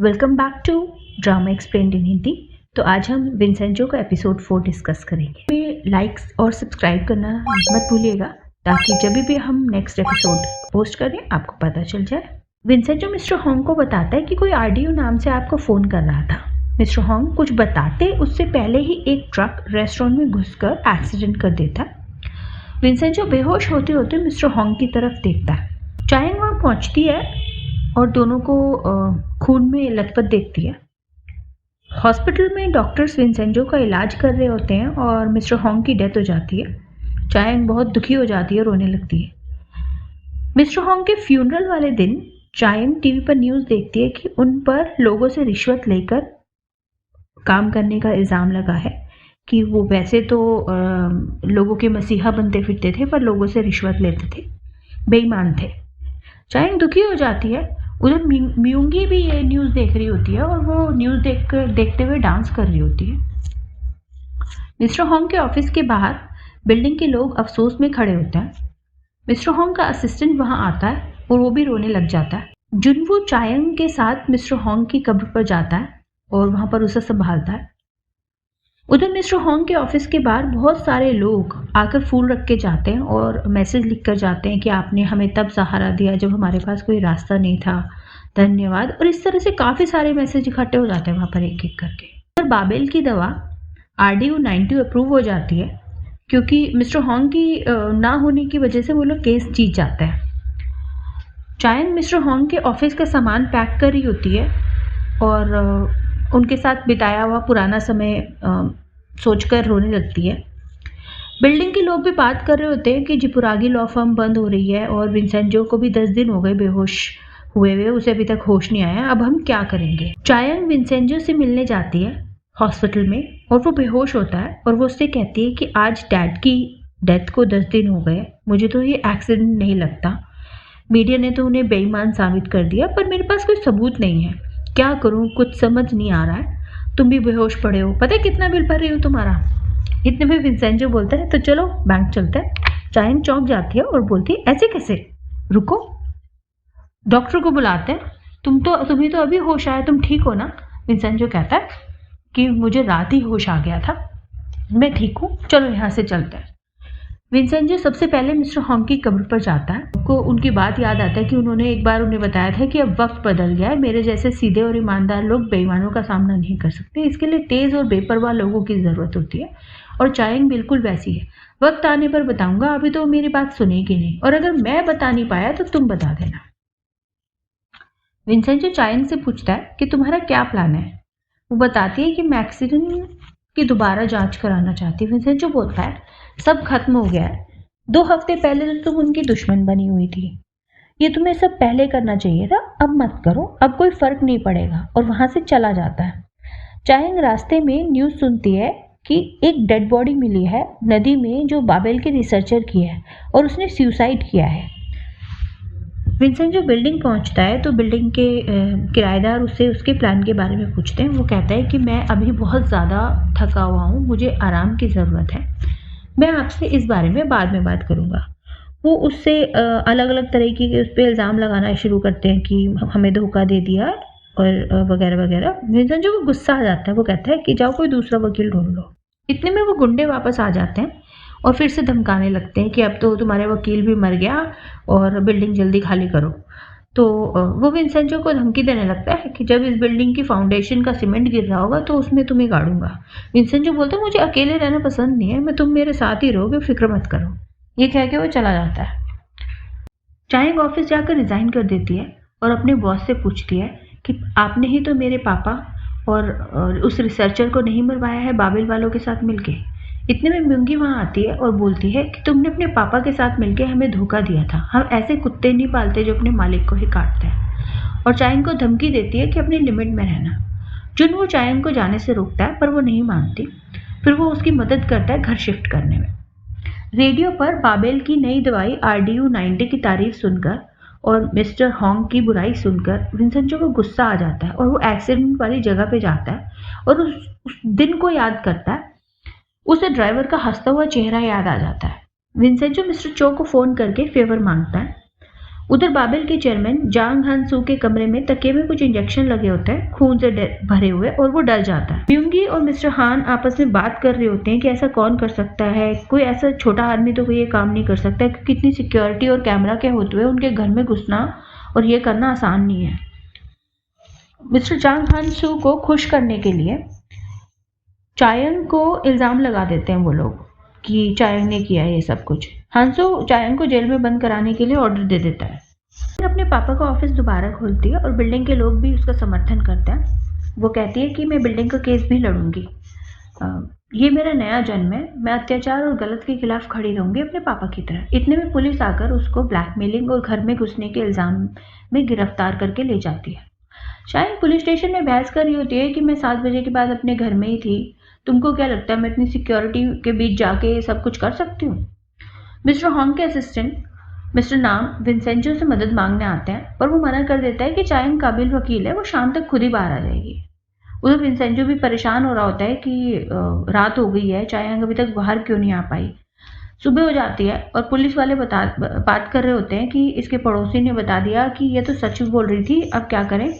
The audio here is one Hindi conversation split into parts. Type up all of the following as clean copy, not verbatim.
Welcome back to drama explained in Hindi. तो आज हम विंसेंजो का एपिसोड 4 डिस्कस करेंगे। में लाइक्स और सब्सक्राइब करना मत भूलिएगा ताकि जब भी हम नेक्स्ट एपिसोड पोस्ट करें आपको पता चल जाए। विंसेंजो मिस्टर होंग को बताता है कि कोई आरडीयू नाम से आपको फ़ोन कर रहा था। मिस्टर होंग कुछ बताते उससे पहले ही एक ट्रक रेस्टोरेंट में घुसकर एक्सीडेंट कर देता। विंसेंजो बेहोश होते होते मिस्टर होंग की तरफ देखता है। चायंग वहाँ पहुँचती है और दोनों को खून में लथपथ देखती है। हॉस्पिटल में डॉक्टर्स विंसेंजो का इलाज कर रहे होते हैं और मिस्टर होंग की डेथ हो जाती है। चायंग बहुत दुखी हो जाती है, रोने लगती है। मिस्टर होंग के फ्यूनरल वाले दिन चायंग टीवी पर न्यूज़ देखती है कि उन पर लोगों से रिश्वत लेकर काम करने का इल्ज़ाम लगा है कि वो वैसे तो लोगों के मसीहा बनते फिरते थे पर लोगों से रिश्वत लेते थे, बेईमान थे। चायंग दुखी हो जाती है। उधर म्यूंगी भी ये न्यूज़ देख रही होती है और वो न्यूज़ देखते हुए डांस कर रही होती है। मिस्टर होंग के ऑफिस के बाहर बिल्डिंग के लोग अफसोस में खड़े होते हैं। मिस्टर होंग का असिस्टेंट वहां आता है और वो भी रोने लग जाता है। जुनवू चायंग के साथ मिस्टर होंग की कब्र पर जाता है और वहां पर उसे संभालता है। उधर मिस्टर होंग के ऑफिस के बाहर बहुत सारे लोग आकर फूल रख के जाते हैं और मैसेज लिख कर जाते हैं कि आपने हमें तब सहारा दिया जब हमारे पास कोई रास्ता नहीं था, धन्यवाद। और इस तरह से काफ़ी सारे मैसेज इकट्ठे हो जाते हैं वहाँ पर एक एक करके। और बाबेल की दवा RDU 90 अप्रूव हो जाती है क्योंकि मिस्टर होंग की ना होने की वजह से वो लोग केस जीत जाते हैं। चायंग मिस्टर होंग के ऑफिस का सामान पैक कर रही होती है और उनके साथ बिताया हुआ पुराना समय सोचकर रोने लगती है। बिल्डिंग के लोग भी बात कर रहे होते हैं कि जिपुरागी लॉ फर्म बंद हो रही है और विंसेंजो को भी 10 दिन हो गए बेहोश हुए हुए, उसे अभी तक होश नहीं आया, अब हम क्या करेंगे। चायंग विंसेंजो से मिलने जाती है हॉस्पिटल में और वो बेहोश होता है और वो उससे कहती है कि आज डैड की डेथ को 10 दिन हो गए, मुझे तो ये एक्सीडेंट नहीं लगता, मीडिया ने तो उन्हें बेईमान साबित कर दिया पर मेरे पास कोई सबूत नहीं है, क्या करूं, कुछ समझ नहीं आ रहा है। तुम भी बेहोश पड़े हो, पता है कितना बिल भर रही हो तुम्हारा। इतने में विंसेंजो बोलता है तो चलो बैंक चलते हैं। चायंग चौंक जाती है और बोलती है ऐसे कैसे, रुको डॉक्टर को बुलाते हैं, तुम्हें तो अभी होश आया, तुम ठीक हो ना। विंसेंजो कहता है कि मुझे रात ही होश आ गया था, मैं ठीक हूँ, चलो यहाँ से चलते हैं। विंसेंजो सबसे पहले मिस्टर होंग की कब्र पर जाता है। उनको उनकी बात याद आता है कि उन्होंने एक बार उन्हें बताया था कि अब वक्त बदल गया है, मेरे जैसे सीधे और ईमानदार लोग बेईमानों का सामना नहीं कर सकते, इसके लिए तेज़ और बेपरवाह लोगों की ज़रूरत होती है और चायंग बिल्कुल वैसी है। वक्त आने पर बताऊंगा, अभी तो मेरी बात सुनेगी नहीं और अगर मैं बता नहीं पाया तो तुम बता देना। विंसेंजो चायंग से पूछता है कि तुम्हारा क्या प्लान है। वो बताती है कि मैं एक्सीडेंट की दोबारा जांच कराना चाहती हूँ। विंसेंजो बोलता है सब खत्म हो गया है, 2 हफ्ते पहले तो तुम उनकी दुश्मन बनी हुई थी, ये तुम्हें सब पहले करना चाहिए था, अब मत करो, अब कोई फर्क नहीं पड़ेगा। और वहां से चला जाता है। चायंग रास्ते में न्यूज़ सुनती है कि एक डेड बॉडी मिली है नदी में जो बाबेल के रिसर्चर की है और उसने सुसाइड किया है। विंसेंजो बिल्डिंग पहुंचता है तो बिल्डिंग के किराएदार उससे उसके प्लान के बारे में पूछते हैं। वो कहता है कि मैं अभी बहुत ज़्यादा थका हुआ हूँ, मुझे आराम की ज़रूरत है, मैं आपसे इस बारे में बाद में बात करूँगा। वो उससे अलग अलग तरीके के उस पर इल्ज़ाम लगाना शुरू करते हैं कि हमें धोखा दे दिया और वगैरह वगैरह। विंसेंजो को गुस्सा आ जाता है, वो कहता है कि जाओ कोई दूसरा वकील ढूंढ लो। इतने में वो गुंडे वापस आ जाते हैं और फिर से धमकाने लगते हैं कि अब तो तुम्हारे वकील भी मर गया और बिल्डिंग जल्दी खाली करो। तो वो विंसेंजो को धमकी देने लगता है कि जब इस बिल्डिंग की फाउंडेशन का सीमेंट गिर रहा होगा तो उसमें तुम्हें गाड़ूंगा। विंसेंजो बोलता है मुझे अकेले रहना पसंद नहीं है, मैं तुम मेरे साथ ही रहोगे, फिक्र मत करो। ये कह के वो चला जाता है। चायंग ऑफिस जाकर रिजाइन कर देती है और अपने बॉस से पूछती है कि आपने ही तो मेरे पापा और उस रिसर्चर को नहीं मरवाया है बाबेल वालों के साथ मिलके। इतने में म्यूंगी वहाँ आती है और बोलती है कि तुमने अपने पापा के साथ मिलके हमें धोखा दिया था, हम ऐसे कुत्ते नहीं पालते जो अपने मालिक को ही काटते हैं। और चायंग को धमकी देती है कि अपनी लिमिट में रहना। जुनवू चायंग को जाने से रोकता है पर वो नहीं मानती। फिर वो उसकी मदद करता है घर शिफ्ट करने में। रेडियो पर बाबेल की नई दवाई RDU 90 की तारीफ सुनकर और मिस्टर होंग की बुराई सुनकर विंसेंजो को गुस्सा आ जाता है और वो एक्सीडेंट वाली जगह पे जाता है और उस दिन को याद करता है। उसे ड्राइवर का हंसता हुआ चेहरा याद आ जाता है। विंसेंजो मिस्टर चो को फ़ोन करके फेवर मांगता है। उधर बाबेल के चेयरमैन जांग हान सू के कमरे में तकिए में कुछ इंजेक्शन लगे होते हैं खून से भरे हुए, और वो डर जाता है। म्यूंगी और मिस्टर हान आपस में बात कर रहे होते हैं कि ऐसा कौन कर सकता है, कोई ऐसा छोटा आदमी तो कोई ये काम नहीं कर सकता, क्योंकि इतनी सिक्योरिटी और कैमरा के होते हुए उनके घर में घुसना और ये करना आसान नहीं है। मिस्टर जांग हान सू को खुश करने के लिए चायंग को इल्जाम लगा देते हैं वो लोग कि चायंग ने किया है ये सब कुछ। हांसो चायंग को जेल में बंद कराने के लिए ऑर्डर दे देता है। अपने पापा का ऑफिस दोबारा खोलती है और बिल्डिंग के लोग भी उसका समर्थन करते हैं। वो कहती है कि मैं बिल्डिंग का केस भी लड़ूंगी, ये मेरा नया जन्म है, मैं अत्याचार और गलत के खिलाफ खड़ी रहूंगी अपने पापा की तरह। इतने में पुलिस आकर उसको ब्लैकमेलिंग और घर में घुसने के इल्जाम में गिरफ्तार करके ले जाती है। शायद पुलिस स्टेशन में बहस कर रही होती है कि मैं 7 बजे के बाद अपने घर में ही थी, तुमको क्या लगता है मैं इतनी सिक्योरिटी के बीच जाके सब कुछ कर सकती हूँ। मिस्टर हॉन्ग के असिस्टेंट मिस्टर नाम विंसेंजो से मदद मांगने आते हैं, पर वो मना कर देता है कि चायंग काबिल वकील है, वो शाम तक खुद ही बाहर आ जाएगी। उधर विंसेंजो भी परेशान हो रहा होता है कि रात हो गई है, चायंग अभी तक बाहर क्यों नहीं आ पाई। सुबह हो जाती है और पुलिस वाले बात कर रहे होते हैं कि इसके पड़ोसी ने बता दिया कि ये तो सच बोल रही थी, अब क्या करें,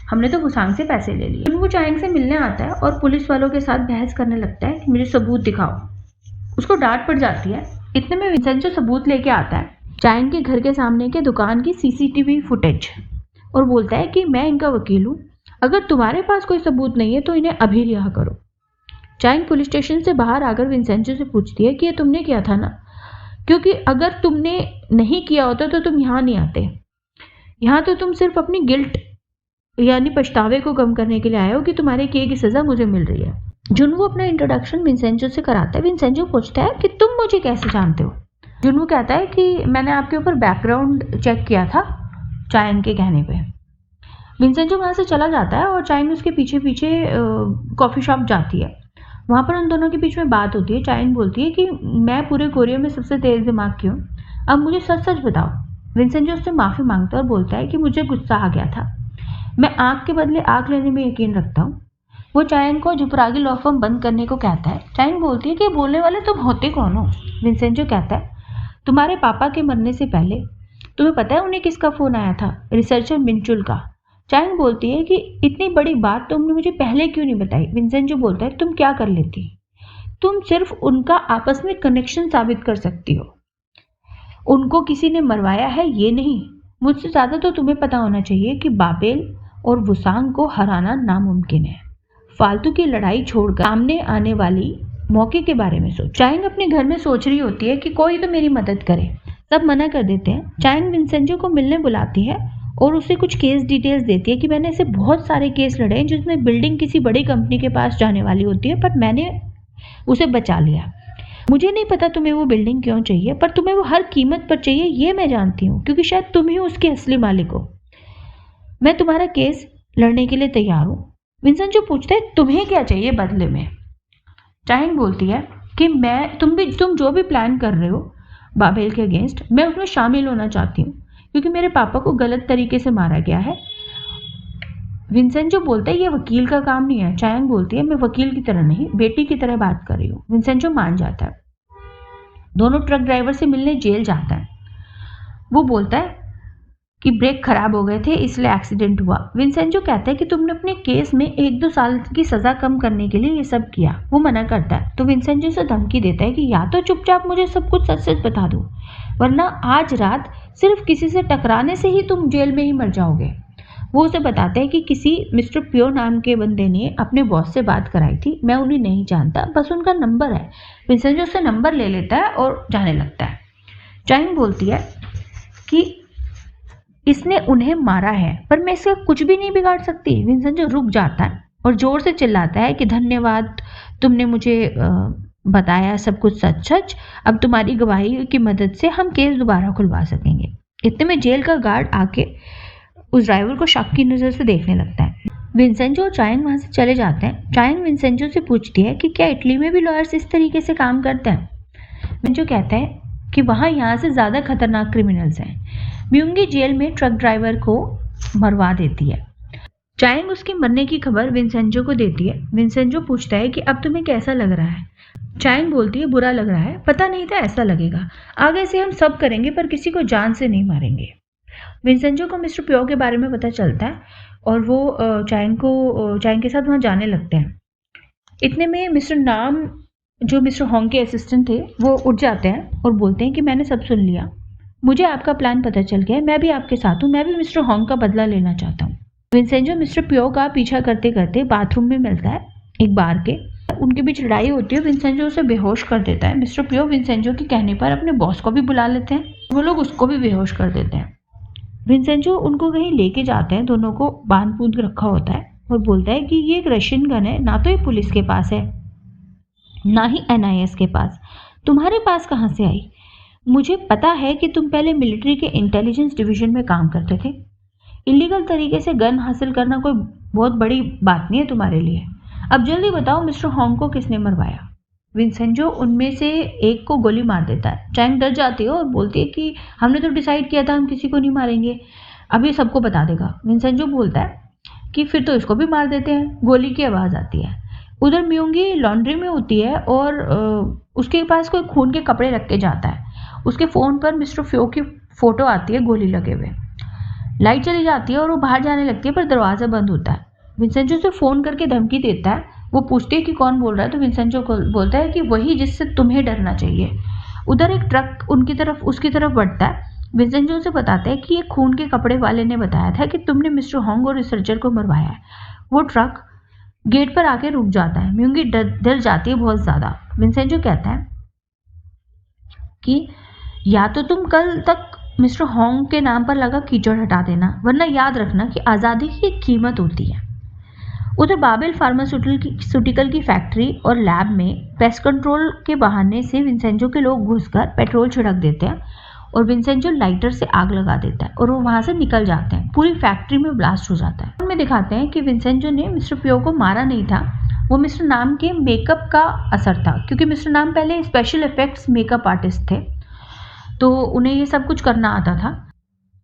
हमने तो गुसांग से पैसे ले लिए। वो चायंग से मिलने आता है और पुलिस वालों के साथ बहस करने लगता है कि मुझे सबूत दिखाओ। उसको डांट पड़ जाती है। इतने में विंसेंजो सबूत लेके आता है, चायंग के घर के सामने के दुकान की सीसीटीवी फुटेज, और बोलता है कि मैं इनका वकील हूँ, अगर तुम्हारे पास कोई सबूत नहीं है तो इन्हें अभी रिहा करो। चायंग पुलिस स्टेशन से बाहर आकर विंसेंजो से पूछती है कि ये तुमने किया था ना, क्योंकि अगर तुमने नहीं किया होता तो तुम यहाँ नहीं आते, यहाँ तो तुम सिर्फ अपनी गिल्ट यानी पछतावे को कम करने के लिए आए हो कि तुम्हारे किए की सजा मुझे मिल रही है। जुनवो अपना इंट्रोडक्शन विंसेंजो से कराता है। विंसेंजो पूछता है कि तुम मुझे कैसे जानते हो। जुनवो कहता है कि मैंने आपके ऊपर बैकग्राउंड चेक किया था चायंग के कहने पे। विंसेंजो वहाँ से चला जाता है और चायंग उसके पीछे पीछे कॉफ़ी शॉप जाती है। वहाँ पर उन दोनों के बीच में बात होती है। चायंग बोलती है कि मैं पूरे कोरिया में सबसे तेज दिमाग की हूँ, अब मुझे सच सच बताओ। विंसेंजो उससे माफ़ी मांगता है और बोलता है कि मुझे गुस्सा आ गया था, मैं आँख के बदले आँख लेने में यकीन रखता हूँ। वो चायंग को जुपरागी लॉ फर्म बंद करने को कहता है। चायंग बोलती है कि बोलने वाले तुम होते कौन हो। विंसेंजो कहता है तुम्हारे पापा के मरने से पहले तुम्हें पता है उन्हें किसका फ़ोन आया था, रिसर्चर मिंचुल का। चायंग बोलती है कि इतनी बड़ी बात तुमने मुझे पहले क्यों नहीं बताई। विंसेंजो बोलता है तुम क्या कर लेती, तुम सिर्फ उनका आपस में कनेक्शन साबित कर सकती हो, उनको किसी ने मरवाया है ये नहीं। मुझसे ज़्यादा तो तुम्हें पता होना चाहिए कि बाबेल और वुसांग को हराना नामुमकिन है। फालतू की लड़ाई छोड़कर सामने आने वाली मौके के बारे में सोच। चायंग अपने घर में सोच रही होती है कि कोई तो मेरी मदद करे, सब मना कर देते हैं। चायंग विंसेंजो को मिलने बुलाती है और उसे कुछ केस डिटेल्स देती है कि मैंने ऐसे बहुत सारे केस लड़े हैं जिसमें बिल्डिंग किसी बड़ी कंपनी के पास जाने वाली होती है, पर मैंने उसे बचा लिया। मुझे नहीं पता तुम्हें वो बिल्डिंग क्यों चाहिए, पर तुम्हें वो हर कीमत पर चाहिए ये मैं जानती हूँ, क्योंकि शायद तुम ही उसके असली मालिक हो। मैं तुम्हारा केस लड़ने के लिए तैयार हूँ। विंसेंजो पूछता है तुम्हें क्या चाहिए बदले में। चायंग बोलती है कि तुम जो भी प्लान कर रहे हो बाबेल के अगेंस्ट, मैं उसमें शामिल होना चाहती हूँ, क्योंकि मेरे पापा को गलत तरीके से मारा गया है। विंसेंजो बोलता है ये वकील का काम नहीं है। चायंग बोलती है मैं वकील की तरह नहीं, बेटी की तरह बात कर रही हूँ। विंसेंजो मान जाता है। दोनों ट्रक ड्राइवर से मिलने जेल जाता है। वो बोलता है कि ब्रेक खराब हो गए थे इसलिए एक्सीडेंट हुआ। विंसेंजो कहता है कि तुमने अपने केस में 1-2 साल की सजा कम करने के लिए ये सब किया। वो मना करता है तो विंसेंजो से धमकी देता है कि या तो चुपचाप मुझे सब कुछ सच सच बता दो, वरना आज रात सिर्फ किसी से टकराने से ही तुम जेल में ही मर जाओगे। वो उसे बताता है कि किसी मिस्टर प्यो नाम के बंदे ने अपने बॉस से बात कराई थी, मैं उन्हें नहीं जानता, बस उनका नंबर है। विंसेंजो से नंबर ले लेता है और जाने लगता है। चायंग बोलती है कि इसने उन्हें मारा है, पर मैं इसका कुछ भी नहीं बिगाड़ सकती। विंसेंजो रुक जाता है और जोर से चिल्लाता है कि धन्यवाद, तुमने मुझे बताया सब कुछ सच सच, अब तुम्हारी गवाही की मदद से हम केस दोबारा खुलवा सकेंगे। इतने में जेल का गार्ड आके उस ड्राइवर को शक की नज़र से देखने लगता है। विंसेंजो और चायंग वहाँ से चले जाते हैं। चायंग विंसेंजो से पूछती है कि क्या इटली में भी लॉयर्स इस तरीके से काम करते हैं। विंसेंजो कहता है कि वहाँ यहाँ से ज़्यादा खतरनाक क्रिमिनल्स हैं। म्यूंगी जेल में ट्रक ड्राइवर को मरवा देती है। चायंग उसके मरने की खबर विंसेंजो को देती है। विंसेंजो पूछता है कि अब तुम्हें कैसा लग रहा है। चायंग बोलती है बुरा लग रहा है, पता नहीं था ऐसा लगेगा। आगे से हम सब करेंगे पर किसी को जान से नहीं मारेंगे। विंसेंजो को मिस्टर प्यो के बारे में पता चलता है और वो चायांग के साथ वहाँ जाने लगते हैं। इतने में मिस्टर नाम, जो मिस्टर होंग के असिस्टेंट थे, वो उठ जाते हैं और बोलते हैं कि मैंने सब सुन लिया, मुझे आपका प्लान पता चल गया है, मैं भी आपके साथ हूँ, मैं भी मिस्टर होंग का बदला लेना चाहता हूँ। विंसेंजो मिस्टर प्यो का पीछा करते करते बाथरूम में मिलता है एक बार के। उनके बीच लड़ाई होती है, विंसेंजो उसे बेहोश कर देता है। मिस्टर प्यो विंसेंजो के कहने पर अपने बॉस को भी बुला लेते हैं, वो लोग उसको भी बेहोश कर देते हैं। विंसेंजो उनको कहीं लेके जाते हैं, दोनों को बांध बूंद रखा होता है और बोलता है कि ये एक रशियन गन है, ना तो ये पुलिस के पास है ना ही NIS के पास, तुम्हारे पास कहाँ से आई? मुझे पता है कि तुम पहले मिलिट्री के इंटेलिजेंस डिवीजन में काम करते थे। इलीगल तरीके से गन हासिल करना कोई बहुत बड़ी बात नहीं है तुम्हारे लिए। अब जल्दी बताओ मिस्टर होंग को किसने मरवाया? विंसेंजो उनमें से एक को गोली मार देता है। चायांग डर जाती है और बोलती है कि हमने तो डिसाइड किया था हम किसी को नहीं मारेंगे, अब ये सबको बता देगा। विंसेंजो बोलता है कि फिर तो इसको भी मार देते हैं। गोली की आवाज़ आती है। उधर म्यूंगी लॉन्ड्री में होती है और उसके पास कोई खून के कपड़े रख के जाता है। उसके फ़ोन पर मिस्टर फ्यो की फ़ोटो आती है गोली लगे हुए। लाइट चली जाती है और वो बाहर जाने लगती है, पर दरवाज़ा बंद होता है। विंसेंजो से फ़ोन करके धमकी देता है। वो पूछती है कि कौन बोल रहा है, तो विंसेंजो बोलता है कि वही जिससे तुम्हें डरना चाहिए। उधर एक ट्रक उसकी तरफ बढ़ता है। विंसेंजो से बताता है कि ये खून के कपड़े वाले ने बताया था कि तुमने मिस्टर होंग और रिसर्चर को मरवाया है। वो ट्रक गेट पर आके रुक जाता है। म्यूंगी डर जाती है बहुत ज़्यादा। विंसेंजो कहता है कि या तो तुम कल तक मिस्टर होंग के नाम पर लगा कीचड़ हटा देना, वरना याद रखना कि आज़ादी की एक कीमत होती है। उधर बाबेल फार्मास्यूटिकल की फैक्ट्री और लैब में पेस्ट कंट्रोल के बहाने से विंसेंजो के लोग घुसकर पेट्रोल छिड़क देते हैं और विंसेंजो लाइटर से आग लगा देता है और वो वहाँ से निकल जाते हैं। पूरी फैक्ट्री में ब्लास्ट हो जाता है। उनमें दिखाते हैं कि विंसेंजो ने मिस्टर प्यो को मारा नहीं था, वो मिस्टर नाम के मेकअप का असर था, क्योंकि मिस्टर नाम पहले स्पेशल इफेक्ट्स मेकअप आर्टिस्ट थे, तो उन्हें ये सब कुछ करना आता था।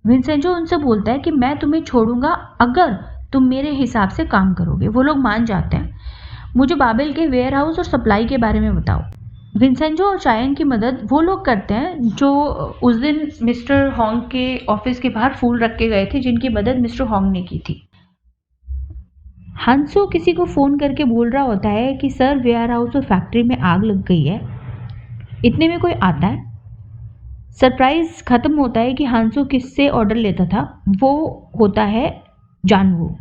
विंसेंजो उनसे बोलता है कि मैं तुम्हें छोड़ूंगा अगर तुम मेरे हिसाब से काम करोगे। वो लोग मान जाते हैं। मुझे बाबेल के वेयर हाउस और सप्लाई के बारे में बताओ। विंसेंजो और चायांग की मदद वो लोग करते हैं जो उस दिन मिस्टर होंग के ऑफिस के बाहर फूल रख के गए थे, जिनकी मदद मिस्टर होंग ने की थी। हंसो किसी को फ़ोन करके बोल रहा होता है कि सर वेयर हाउस और फैक्ट्री में आग लग गई है। इतने में कोई आता है। सरप्राइज खत्म होता है कि हांसो किससे ऑर्डर लेता था। वो होता है जानवू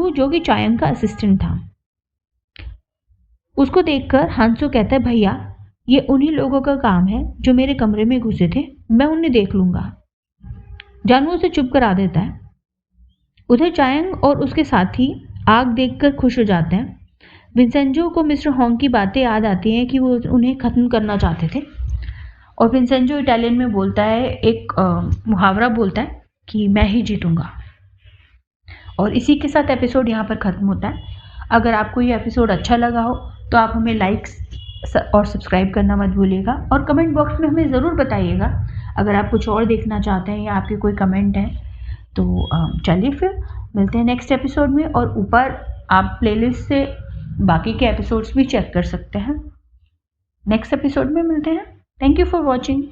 जो कि चायांग का असिस्टेंट था। उसको देखकर हांसो कहता है भैया ये उन्हीं लोगों का काम है जो मेरे कमरे में घुसे थे, मैं उन्हें देख लूंगा। जानवू उसे चुप करा देता है। उधर चायांग और उसके साथी आग देखकर खुश हो जाते हैं। विंसेंजो को मिस्टर होंग की बातें याद आती हैं कि वो उन्हें ख़त्म करना चाहते थे और विंसेंजो इटालियन में बोलता है, एक मुहावरा बोलता है कि मैं ही जीतूंगा। और इसी के साथ एपिसोड यहाँ पर ख़त्म होता है। अगर आपको ये एपिसोड अच्छा लगा हो तो आप हमें लाइक्स और सब्सक्राइब करना मत भूलिएगा और कमेंट बॉक्स में हमें ज़रूर बताइएगा अगर आप कुछ और देखना चाहते हैं या आपके कोई कमेंट हैं। तो चलिए फिर मिलते हैं नेक्स्ट एपिसोड में, और ऊपर आप प्लेलिस्ट से बाकी के एपिसोड्स भी चेक कर सकते हैं। नेक्स्ट एपिसोड में मिलते हैं। Thank you for watching.